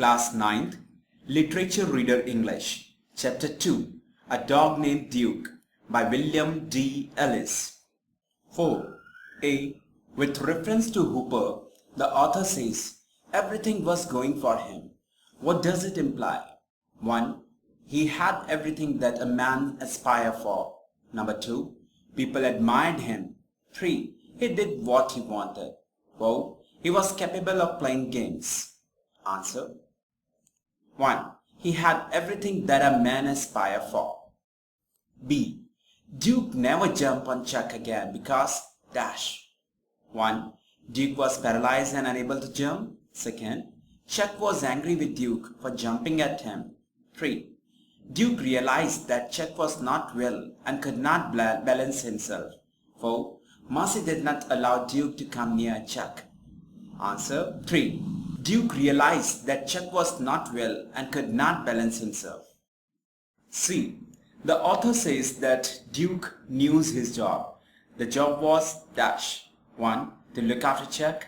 Class 9th, Literature Reader English, Chapter 2, A Dog Named Duke by William D. Ellis. 4. A. With reference to Hooper, the author says, everything was going for him. What does it imply? 1. He had everything that a man aspires for. Number 2. People admired him. 3. He did what he wanted. 4. He was capable of playing games. Answer. 1. He had everything that a man aspires for. B. Duke never jumped on Chuck again because dash. 1. Duke was paralyzed and unable to jump. 2. Chuck was angry with Duke for jumping at him. 3. Duke realized that Chuck was not well and could not balance himself. 4. Mercy did not allow Duke to come near Chuck. Answer. 3. Duke realized that Chuck was not well and could not balance himself. C. The author says that Duke knew his job. The job was dash. 1. To look after Chuck.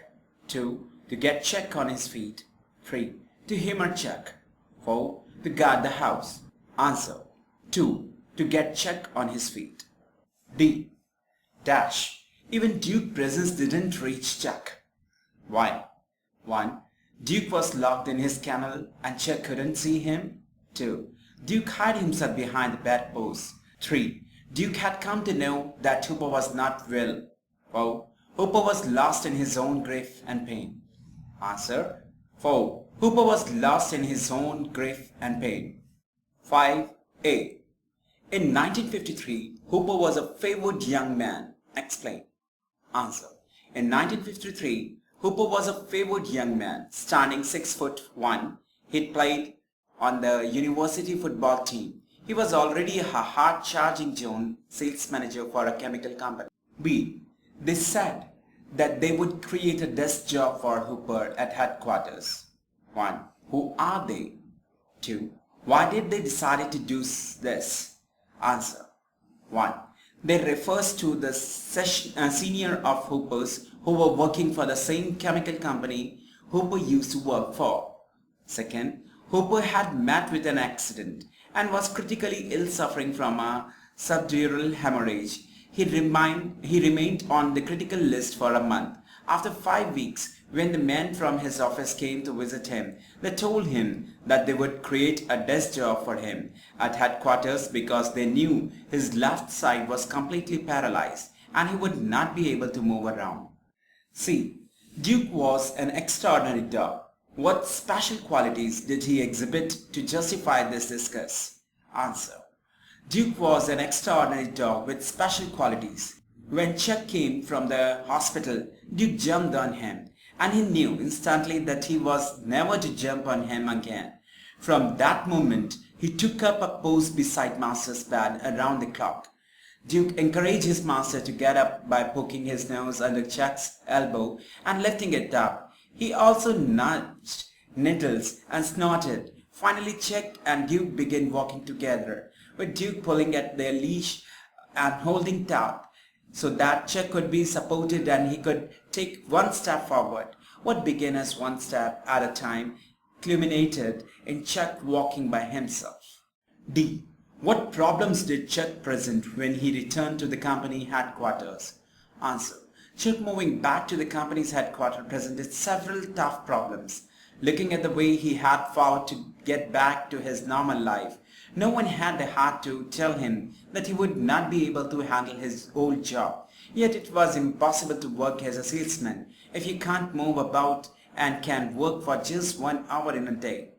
2. To get Chuck on his feet. 3. To humor Chuck. 4. To guard the house. Answer. 2. To get Chuck on his feet. D. Dash. Even Duke's presence didn't reach Chuck. Why? 1. Duke was locked in his kennel and Chuck couldn't see him. 2. Duke hid himself behind the bedpost. 3. Duke had come to know that Hooper was not well. 4. Hooper was lost in his own grief and pain. Answer. 4. Hooper was lost in his own grief and pain. 5. A. In 1953, Hooper was a favored young man. Explain. Answer. In 1953, Hooper was a favored young man, standing 6'1". He played on the university football team. He was already a hard-charging Joan sales manager for a chemical company. B. They said that they would create a desk job for Hooper at headquarters. 1. Who are they? 2. Why did they decide to do this? Answer. 1. They refers to the senior of Hoopers who were working for the same chemical company Hooper used to work for. 2. Hooper had met with an accident and was critically ill, suffering from a subdural hemorrhage. He remained on the critical list for a month. After 5 weeks, when the men from his office came to visit him, they told him that they would create a desk job for him at headquarters because they knew his left side was completely paralyzed and he would not be able to move around. C. Duke was an extraordinary dog. What special qualities did he exhibit to justify this discuss? Answer. Duke was an extraordinary dog with special qualities. When Chuck came from the hospital, Duke jumped on him, and he knew instantly that he was never to jump on him again. From that moment, he took up a post beside Master's bed around the clock. Duke encouraged his master to get up by poking his nose under Chuck's elbow and lifting it up. He also nudged Nettles and snorted. Finally, Chuck and Duke began walking together, with Duke pulling at their leash and holding taut so that Chuck could be supported and he could take one step forward. What began as one step at a time culminated in Chuck walking by himself. D. What problems did Chuck present when he returned to the company headquarters? Answer. Chuck moving back to the company's headquarters presented several tough problems. Looking at the way he had fought to get back to his normal life, no one had the heart to tell him that he would not be able to handle his old job. Yet it was impossible to work as a salesman if you can't move about and can work for just 1 hour in a day.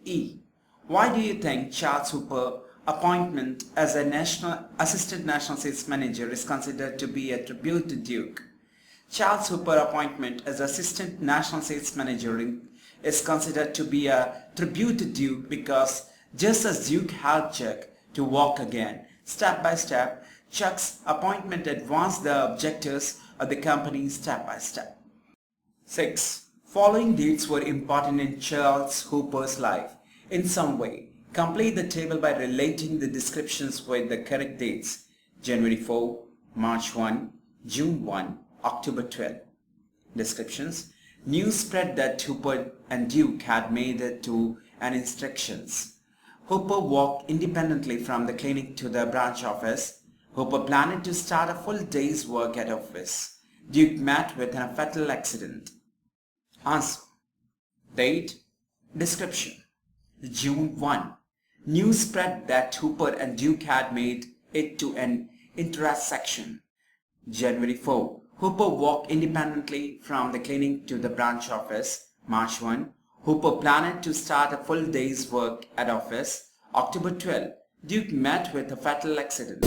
E. Why do you think Charles Hooper's appointment as a assistant national sales manager is considered to be a tribute to Duke? Charles Hooper's appointment as assistant national sales manager is considered to be a tribute to Duke because just as Duke helped Chuck to walk again, step by step, Chuck's appointment advanced the objectives of the company step by step. 6. Following dates were important in Charles Hooper's life. In some way, complete the table by relating the descriptions with the correct dates: January 4, March 1, June 1, October 12. Descriptions: News spread that Hooper and Duke had made it to an instructions. Hooper walked independently from the clinic to the branch office. Hooper planned to start a full day's work at office. Duke met with a fatal accident. Answer. Date. Description. June 1. News spread that Hooper and Duke had made it to an intersection. January 4. Hooper walked independently from the clinic to the branch office. March 1. Hooper planned to start a full day's work at office. October 12. Duke met with a fatal accident.